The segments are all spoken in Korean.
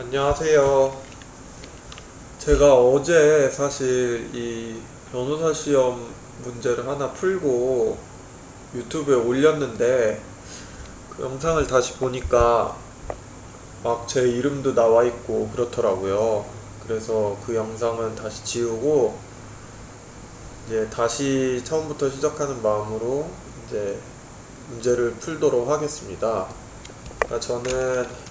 안녕하세요. 제가 어제 사실 이 변호사 시험 문제를 하나 풀고 유튜브에 올렸는데 그 영상을 다시 보니까 막 제 이름도 나와 있고 그렇더라고요. 그래서 그 영상은 다시 지우고 이제 다시 처음부터 시작하는 마음으로 이제 문제를 풀도록 하겠습니다. 그러니까 저는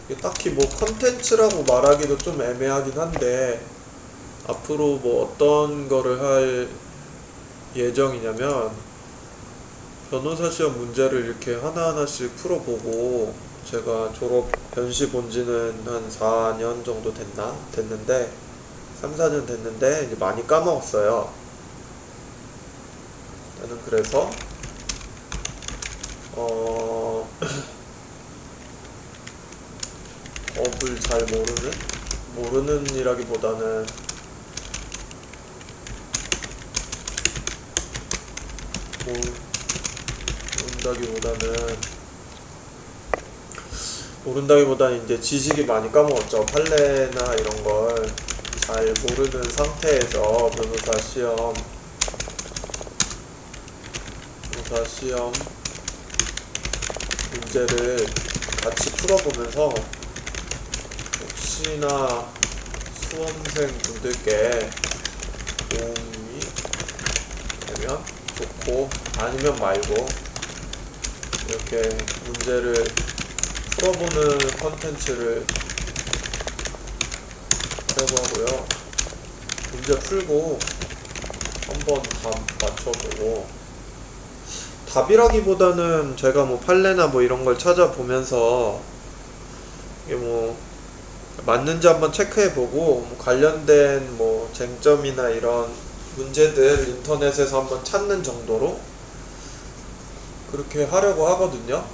이게 딱히 뭐 컨텐츠라고 말하기도 좀 애매하긴 한데 앞으로 뭐 어떤 거를 할 예정이냐면 변호사 시험 문제를 이렇게 하나하나씩 풀어보고 제가 졸업 변시 본 지는 한 4년 정도 됐는데 3, 4년 됐는데 이제 많이 까먹었어요. 저는 그래서 업을 잘 모르는 이라기보다는 모른다기보다는 모른다기보다는 이제 지식이 많이 까먹었죠. 판례나 이런 걸 잘 모르는 상태에서 변호사 시험 문제를 같이 풀어보면서 혹시나 수험생 분들께 도움이 되면 좋고 아니면 말고 이렇게 문제를 풀어보는 컨텐츠를 하려고 하고요. 문제 풀고 한번 답 맞춰보고 답이라기보다는 제가 뭐 판례나 뭐 이런 걸 찾아보면서 이게 뭐 맞는지 한번 체크해보고 뭐 관련된 뭐 쟁점이나 이런 문제들 인터넷에서 한번 찾는 정도로 그렇게 하려고 하거든요.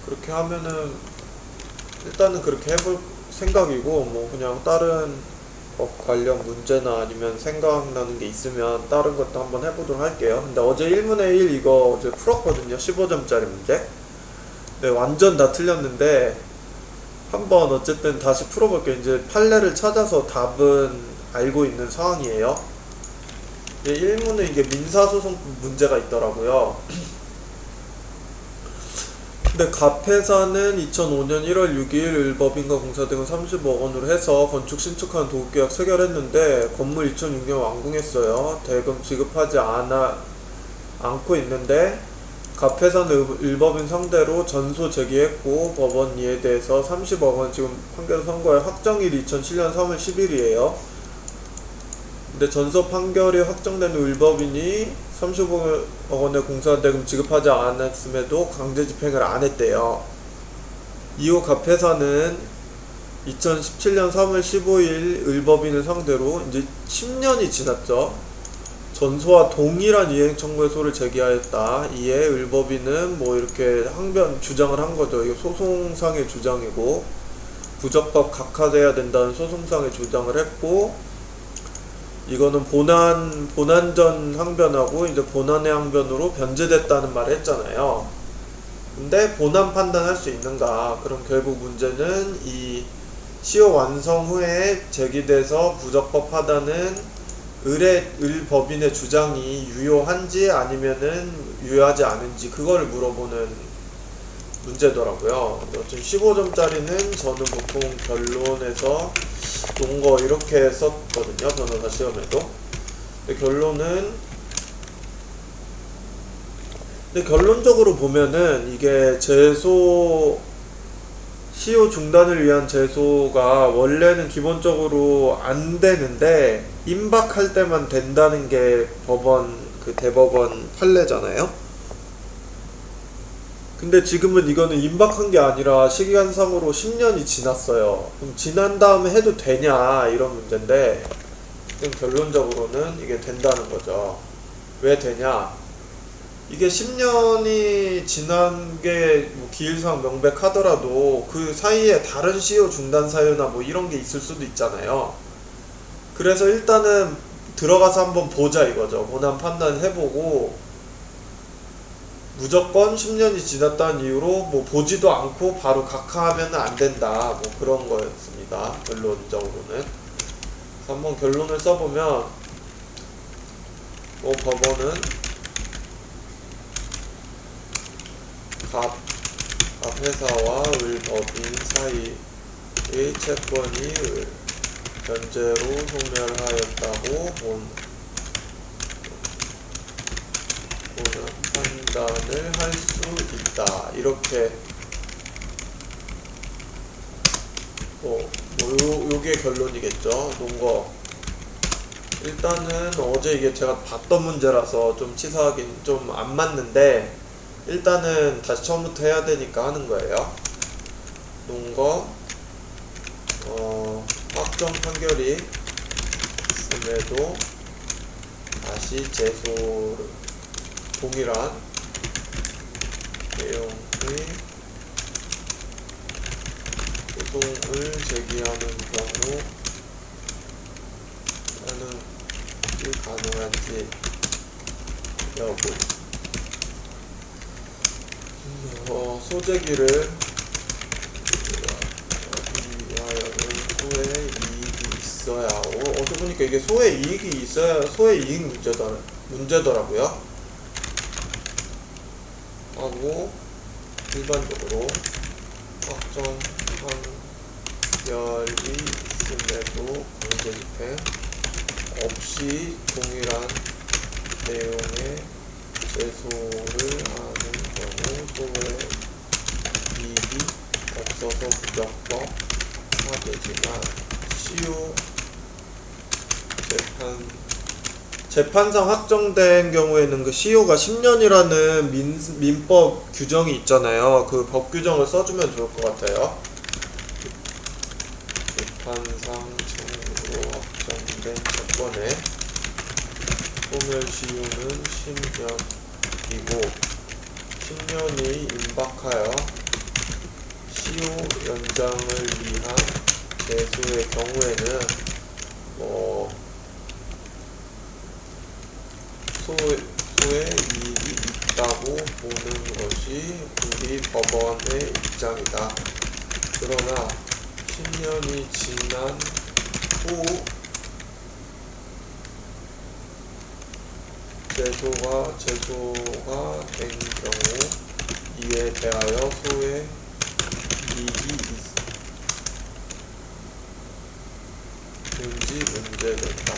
그렇게 하면은 일단은 그렇게 해볼 생각이고 뭐 그냥 다른 법 관련 문제나 아니면 생각나는 게 있으면 다른 것도 한번 해보도록 할게요. 근데 어제 1분의 1 이거 어제 풀었거든요. 15점짜리 문제. 네, 완전 다 틀렸는데 한번 어쨌든 다시 풀어볼게요. 이제 판례를 찾아서 답은 알고 있는 상황이에요. 1문은 이게 민사소송 문제가 있더라고요. 근데 갑회사는 2005년 1월 6일 을법인과 공사 등은 30억 원으로 해서 건축 신축한 도급계약 체결했는데 건물 2006년 완공했어요. 대금 지급하지 않고 있는데 갑회사는 을법인 상대로 전소 제기했고 법원 이에 대해서 30억 원 지금 판결 선고할 확정일이 2007년 3월 10일이에요. 근데 전소 판결이 확정된 을법인이 30억 원의 공사대금 지급하지 않았음에도 강제 집행을 안 했대요. 이후 갑회사는 2017년 3월 15일 을법인을 상대로 이제 10년이 지났죠. 전소와 동일한 이행 청구서를 제기하였다. 이에 을법인은 뭐 이렇게 주장을 한 거죠. 이거 소송상의 주장이고 부적법 각하돼야 된다는 소송상의 주장을 했고 이거는 본안전 항변하고 이제 본안의 항변으로 변제됐다는 말을 했잖아요. 근데 본안 판단할 수 있는가? 그럼 결국 문제는 이 시효 완성 후에 제기돼서 부적법하다는 을법인의 주장이 유효한지 아니면은 유효하지 않은지 그거를 물어보는 문제더라고요. 지금 15점짜리는 저는 보통 결론에서 놓은 거 이렇게 썼거든요. 변호사 시험에도. 근데 결론적으로 보면은 이게 시효 중단을 위한 제소가 원래는 기본적으로 안 되는데 임박할 때만 된다는 게 대법원 판례잖아요. 근데 지금은 이거는 임박한 게 아니라 시간상으로 10년이 지났어요. 그럼 지난 다음에 해도 되냐 이런 문제인데 결론적으로는 이게 된다는 거죠. 왜 되냐? 이게 10년이 지난 게 뭐 기일상 명백하더라도 그 사이에 다른 시효 중단 사유나 뭐 이런 게 있을 수도 있잖아요. 그래서 일단은 들어가서 한번 보자 이거죠. 본안 판단을 해보고 무조건 10년이 지났다는 이유로 뭐 보지도 않고 바로 각하하면 안 된다, 뭐 그런 거였습니다. 결론적으로는. 그래서 한번 결론을 써보면, 법원은 갑 회사와 을 법인 사이의 채권이 변제로 소멸하였다고 보는 판단을 할 수 있다. 이렇게 요게 결론이겠죠. 논거. 일단은 어제 이게 제가 봤던 문제라서 좀 치사하긴 좀 안 맞는데, 일단은 다시 처음부터 해야 되니까 하는 거예요. 논거. 확정 판결이 있음에도 다시 동일한 내용의 소송을 제기하는 경우 가능한지 여부. 소재기를 위하여는 소의 이익이 있어야 하고, 어제 보니까 이게 소의 이익이 있어야 소의 이익 문제더라고요. 하고 일반적으로 확정 판결이 있음에도 강제집행 없이 동일한 내용의 제소를 하는 경우 소의 이익이 없어서 무적법 하되지만 시효 재판상 확정된 경우에는 그 시효가 10년이라는 민법 규정이 있잖아요. 그 법 규정을 써주면 좋을 것 같아요. 재판상 청구로 확정된 채권의 소멸시효는 10년이고 10년이 임박하여 시효 연장을 위한 제소의 경우에는 소의 이익이 있다고 보는 것이 우리 법원의 입장이다. 그러나 10년이 지난 후 제소가 된 경우 이에 대하여 소의 이익이 있는지 문제된다.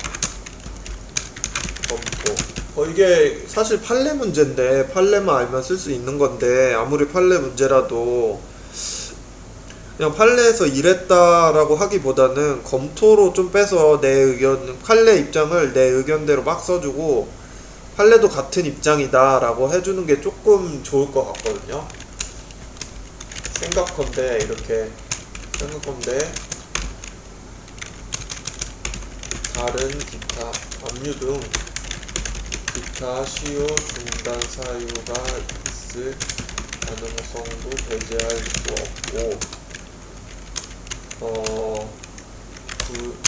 검토. 이게 사실 판례 문제인데, 판례만 알면 쓸 수 있는 건데, 아무리 판례 문제라도 그냥 판례에서 이랬다라고 하기보다는 검토로 좀 빼서 내 의견, 판례 입장을 내 의견대로 막 써주고 판례도 같은 입장이다 라고 해주는 게 조금 좋을 것 같거든요. 생각컨대 다른 기타 압류 등 기타 시효 중단 사유가 있을 가능성도 배제할 수 없고, 그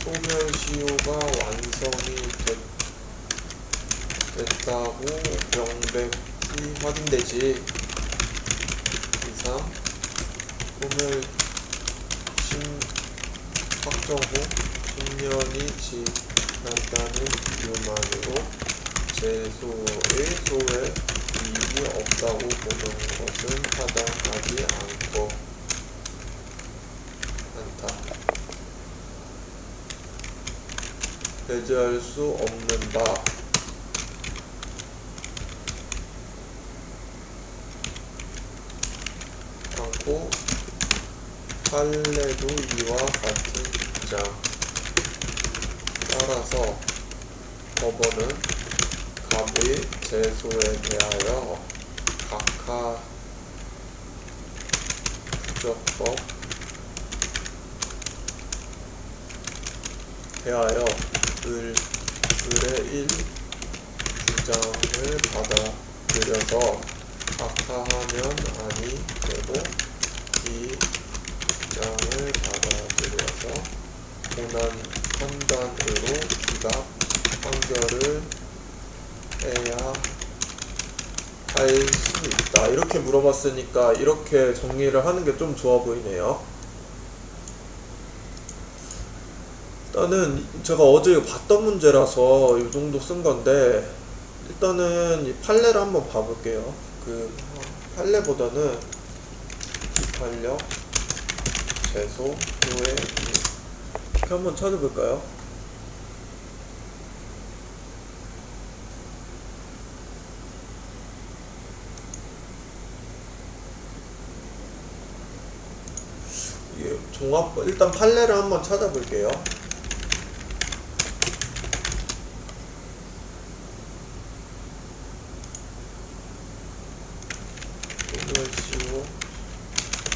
소멸시효가 완성이 됐다고 명백히 확인되지 이상 소멸 확정 후 10년이 지났다는 이유만으로 제소의 소에 이익이 없다고 보는 것은 타당하지 않다. 배제할 수 없는 바 않고 판례도 이와 같은 입장. 따라서 법원은 갑의 제소에 대하여 각하 부적법 대하여 을의 1 주장을 받아들여서 각하하면 아니 되고 이 주장을 받아들여서 본안 판단으로 기각 판결을 해야 할 수 있다. 이렇게 물어봤으니까 이렇게 정리를 하는 게 좀 좋아 보이네요. 일단은 제가 어제 봤던 문제라서 이 정도 쓴 건데, 일단은 이 판례를 한번 봐볼게요. 그 판례보다는 기판력, 제소, 소의 이렇게 한번 찾아볼까요? 이게 일단 판례를 한번 찾아볼게요. 소멸시효,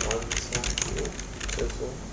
완성시효, 제소.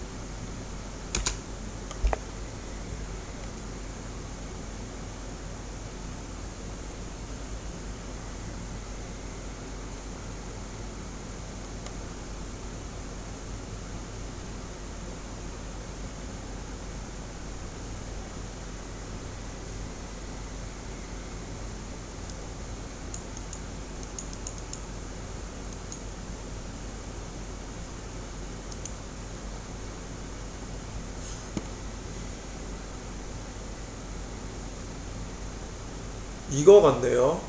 이거 같네요.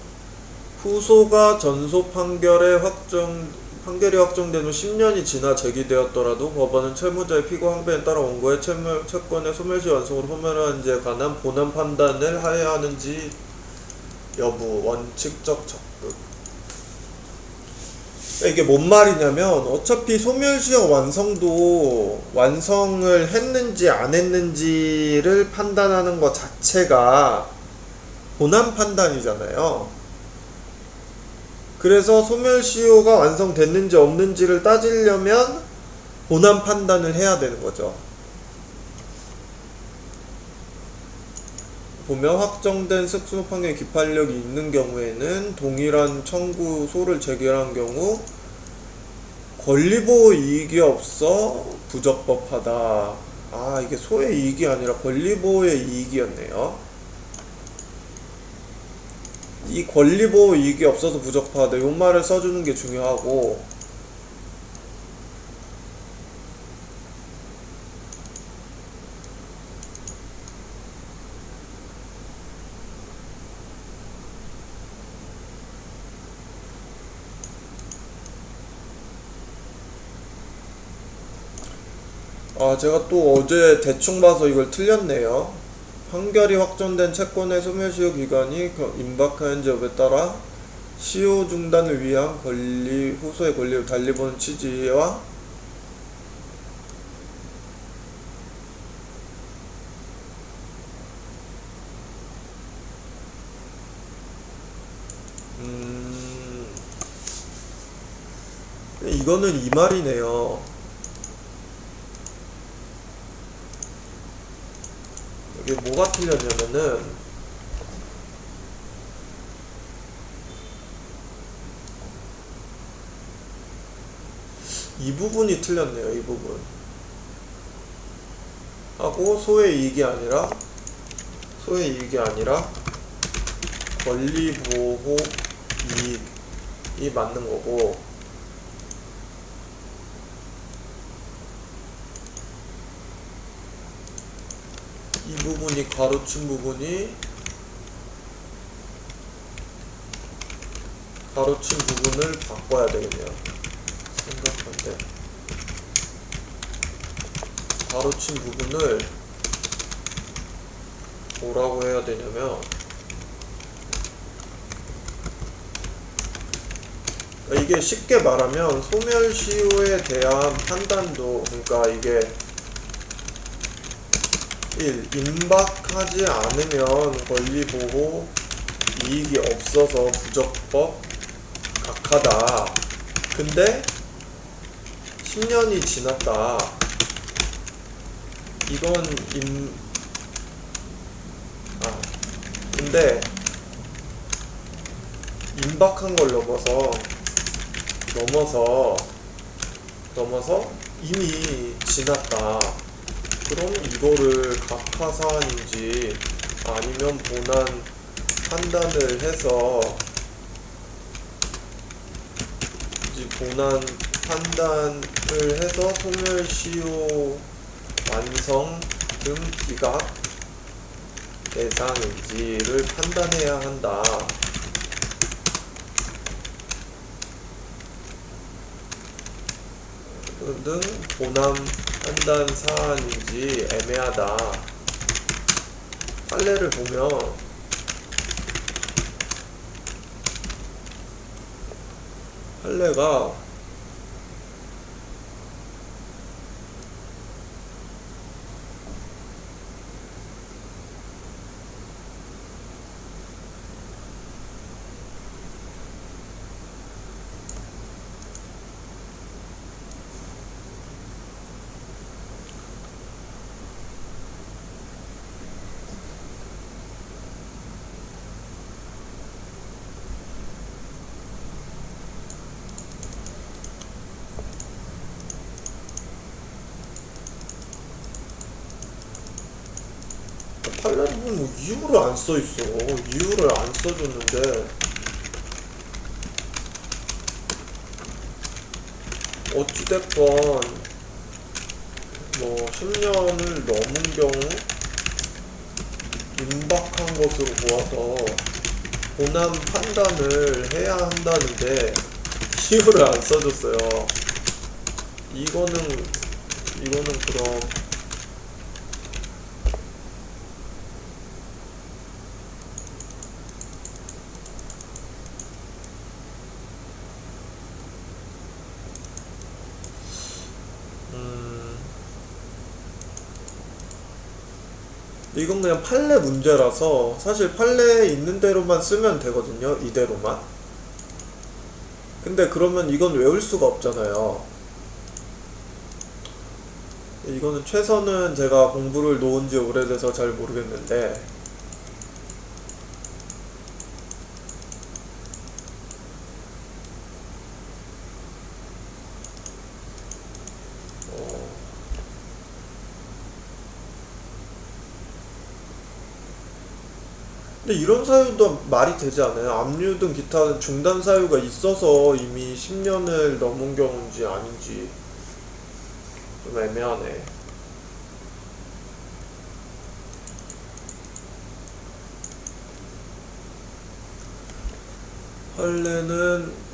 후소가 전소 판결이 확정된 후 10년이 지나 제기되었더라도 법원은 채무자의 피고 항변에 따라 원고의 채권의 소멸시 완성으로 소멸하는지에 관한 본안 판단을 하여야 하는지 여부, 원칙적 적극. 이게 뭔 말이냐면, 어차피 소멸시효 완성도 완성을 했는지 안 했는지를 판단하는 것 자체가 본안 판단이잖아요. 그래서 소멸시효가 완성됐는지 없는지를 따지려면 본안 판단을 해야 되는 거죠. 보면 확정된 승소 판결 기판력이 있는 경우에는 동일한 청구소를 제기한 경우 권리보호 이익이 없어 부적법하다. 아, 이게 소의 이익이 아니라 권리보호의 이익이었네요. 이 권리보호 이익이 없어서 부적법하다. 이 말을 써주는 게 중요하고, 제가 또 어제 대충 봐서 이걸 틀렸네요. 판결이 확정된 채권의 소멸시효 기간이 임박하는지 여부에 따라 시효 중단을 위한 후소의 권리를 달리 보는 취지와 이거는 이 말이네요. 이게 뭐가 틀렸냐면은, 이 부분이 틀렸네요. 이 부분 하고 소의 이익이 아니라 권리보호 이익이 맞는 거고, 이 부분이 가로친 부분을 바꿔야 되겠네요. 생각한데 가로친 부분을 뭐라고 해야 되냐면, 이게 쉽게 말하면 소멸시효에 대한 판단도, 그러니까 이게 1. 임박하지 않으면 권리보호 이익이 없어서 부적법 각하다. 근데 10년이 지났다. 이건 근데 임박한 걸 넘어서 이미 지났다. 그럼 이거를 각하사안인지 아니면 본안 판단을 해서 대상인지 본안 판단을 해서 소멸 시효 완성 등 기각 대상인지를 판단해야 한다. 등 본안 판단 사안인지 애매하다. 판례를 보면 판례가 판례를 보면 뭐 이유를 안 써있어. 이유를 안 써줬는데 어찌됐건 뭐 10년을 넘은 경우 임박한 것으로 보아서 본안 판단을 해야 한다는데 이유를 안 써줬어요. 이거는 그럼 이건 그냥 판례 문제라서 사실 판례에 있는 대로만 쓰면 되거든요. 이대로만. 근데 그러면 이건 외울 수가 없잖아요. 이거는 최선은 제가 공부를 놓은 지 오래돼서 잘 모르겠는데 근데 이런 사유도 말이 되지 않아요? 압류 등 기타 중단 사유가 있어서 이미 10년을 넘은 경우인지 아닌지 좀 애매하네. 판례는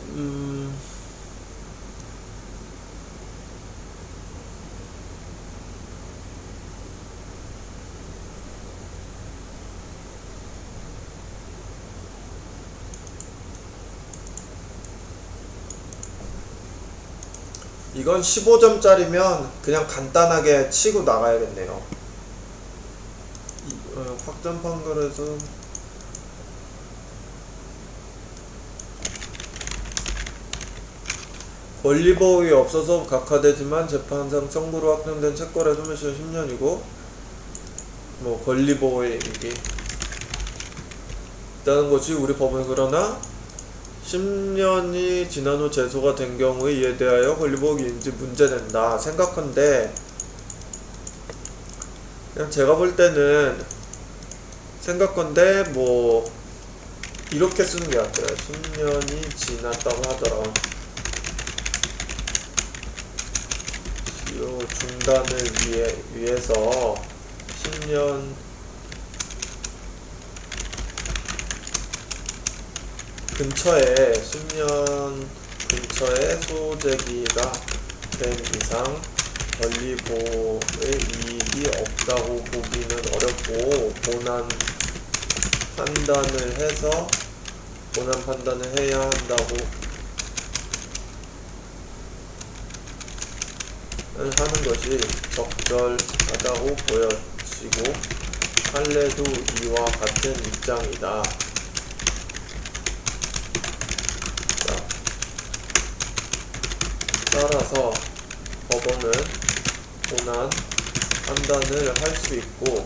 이건 15점짜리면 그냥 간단하게 치고 나가야겠네요. 확정 판결에서 권리보호가 없어서 각하되지만 재판상 청구로 확정된 채권의 소멸시효 10년이고 뭐 권리보호의 이익이 있다는 것이 우리 법은 그러나 10년이 지난 후 제소가 된 경우에 이에 대하여 권리보호인지 문제된다 생각한데 그냥 제가 볼 때는 생각건데 뭐 이렇게 쓰는 게 같아요. 10년이 지났다고 하더라. 시효 중단을 위해서 10년 근처에 10년 근처에 소재기가 된 이상 권리보호의 이익이 없다고 보기는 어렵고 본안 판단을 해야 한다고 하는 것이 적절하다고 보여지고 판례도 이와 같은 입장이다. 따라서 법원은 본안 판단을 할 수 있고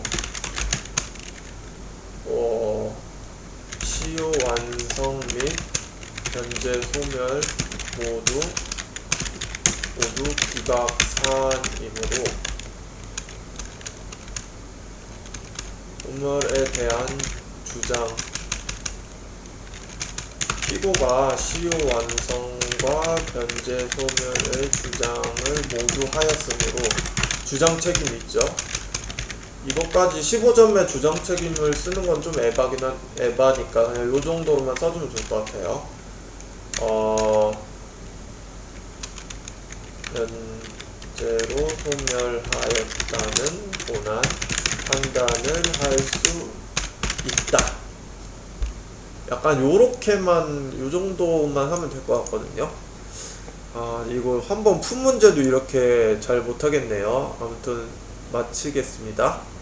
시효 완성 및 현재 소멸 모두 기각 사안이므로 소멸에 대한 주장 피고가 시효 완성 소멸과 변제 소멸의 주장을 모두 하였으므로 주장 책임이 있죠. 이것까지 15점의 주장 책임을 쓰는 건 좀 에바니까 그냥 요 정도로만 써주면 좋을 것 같아요. 변제로 소멸하였다는 본안 판단을 할 수 있다. 약간 요렇게만 요 정도만 하면 될 것 같거든요. 이거 한번 푼 문제도 이렇게 잘 못하겠네요. 아무튼 마치겠습니다.